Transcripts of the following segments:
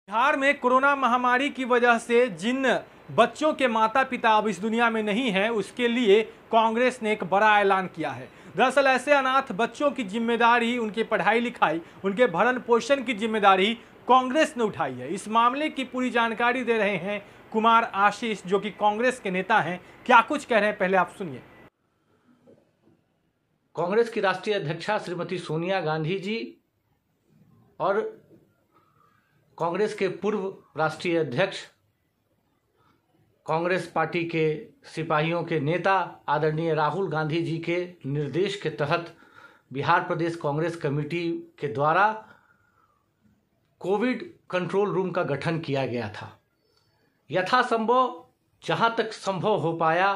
बिहार में कोरोना महामारी की वजह से जिन बच्चों के माता पिता अब इस दुनिया में नहीं हैं, उसके लिए कांग्रेस ने एक बड़ा ऐलान किया है। दरअसल ऐसे अनाथ बच्चों की जिम्मेदारी, उनकी पढ़ाई लिखाई, उनके भरण पोषण की जिम्मेदारी कांग्रेस ने उठाई है। इस मामले की पूरी जानकारी दे रहे हैं कुमार आशीष, जो कि कांग्रेस के नेता हैं। क्या कुछ कह रहे हैं, पहले आप सुनिए। कांग्रेस की राष्ट्रीय अध्यक्षा श्रीमती सोनिया गांधी जी और कांग्रेस के पूर्व राष्ट्रीय अध्यक्ष, कांग्रेस पार्टी के सिपाहियों के नेता आदरणीय राहुल गांधी जी के निर्देश के तहत बिहार प्रदेश कांग्रेस कमेटी के द्वारा कोविड कंट्रोल रूम का गठन किया गया था। यथासंभव जहां तक संभव हो पाया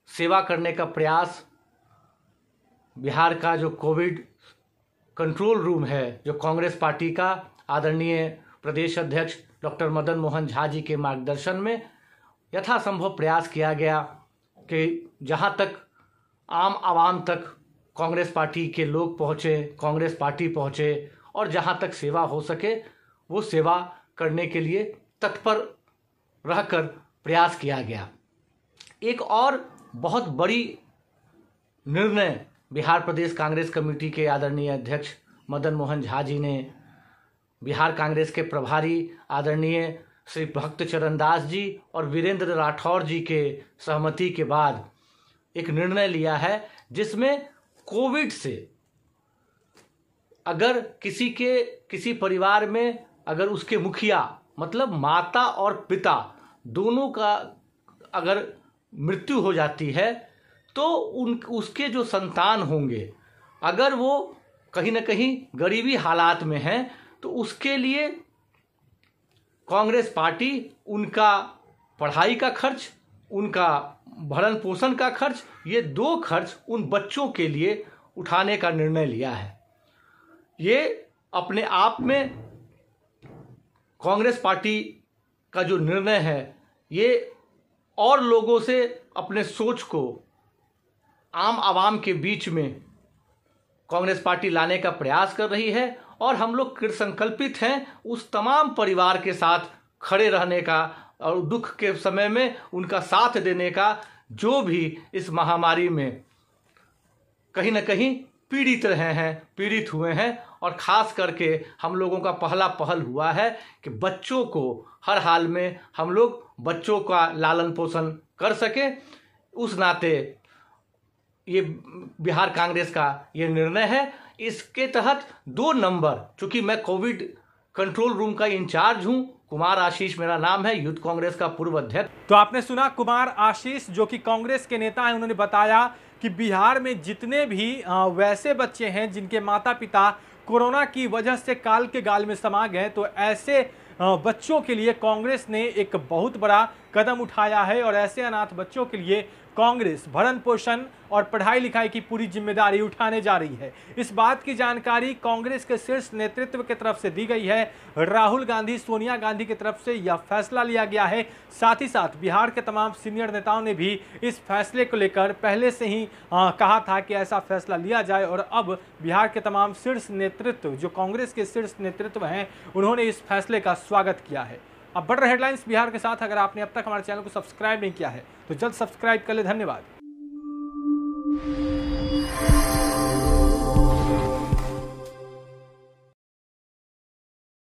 सेवा करने का प्रयास बिहार का जो कोविड कंट्रोल रूम है, जो कांग्रेस पार्टी का आदरणीय प्रदेश अध्यक्ष डॉक्टर मदन मोहन झा जी के मार्गदर्शन में यथासंभव प्रयास किया गया कि जहां तक आम आवाम तक कांग्रेस पार्टी के लोग पहुंचे, कांग्रेस पार्टी पहुंचे और जहां तक सेवा हो सके वो सेवा करने के लिए तत्पर रहकर प्रयास किया गया। एक और बहुत बड़ी निर्णय बिहार प्रदेश कांग्रेस कमेटी के आदरणीय अध्यक्ष मदन मोहन झा जी ने बिहार कांग्रेस के प्रभारी आदरणीय श्री भक्त चरण दास जी और वीरेंद्र राठौर जी के सहमति के बाद एक निर्णय लिया है, जिसमें कोविड से अगर किसी परिवार में अगर उसके मुखिया मतलब माता और पिता दोनों का अगर मृत्यु हो जाती है तो उसके जो संतान होंगे, अगर वो कहीं ना कहीं गरीबी हालात में हैं, तो उसके लिए कांग्रेस पार्टी उनका पढ़ाई का खर्च, उनका भरण पोषण का खर्च, ये दो खर्च उन बच्चों के लिए उठाने का निर्णय लिया है। ये अपने आप में कांग्रेस पार्टी का जो निर्णय है, ये और लोगों से अपने सोच को आम आवाम के बीच में कांग्रेस पार्टी लाने का प्रयास कर रही है और हम लोग कृत संकल्पित हैं उस तमाम परिवार के साथ खड़े रहने का और दुख के समय में उनका साथ देने का, जो भी इस महामारी में कहीं ना कहीं पीड़ित रहे हैं, पीड़ित हुए हैं। और ख़ास करके हम लोगों का पहला पहल हुआ है कि बच्चों को हर हाल में हम लोग बच्चों का लालन पोषण कर सके। उस नाते ये बिहार कांग्रेस का ये निर्णय है। इसके तहत 2 नंबर, चूंकि मैं कोविड कंट्रोल रूम का इंचार्ज हूं, कुमार आशीष मेरा नाम है, यूथ कांग्रेस का पूर्व अध्यक्ष। तो आपने सुना कुमार आशीष, जो कि कांग्रेस के नेता हैं। उन्होंने बताया कि बिहार में जितने भी वैसे बच्चे हैं जिनके माता पिता कोरोना की वजह से काल के गाल में समा गए, तो ऐसे बच्चों के लिए कांग्रेस ने एक बहुत बड़ा कदम उठाया है और ऐसे अनाथ बच्चों के लिए कांग्रेस भरण पोषण और पढ़ाई लिखाई की पूरी जिम्मेदारी उठाने जा रही है। इस बात की जानकारी कांग्रेस के शीर्ष नेतृत्व की तरफ से दी गई है। राहुल गांधी, सोनिया गांधी की तरफ से यह फैसला लिया गया है। साथ ही साथ बिहार के तमाम सीनियर नेताओं ने भी इस फैसले को लेकर पहले से ही कहा था कि ऐसा फैसला लिया जाए और अब बिहार के तमाम शीर्ष नेतृत्व, जो कांग्रेस के शीर्ष नेतृत्व हैं, उन्होंने इस फैसले का स्वागत किया है। अब बढ़ रहे हेडलाइंस बिहार के साथ। अगर आपने अब तक हमारे चैनल को सब्सक्राइब नहीं किया है तो जल्द सब्सक्राइब कर ले। धन्यवाद।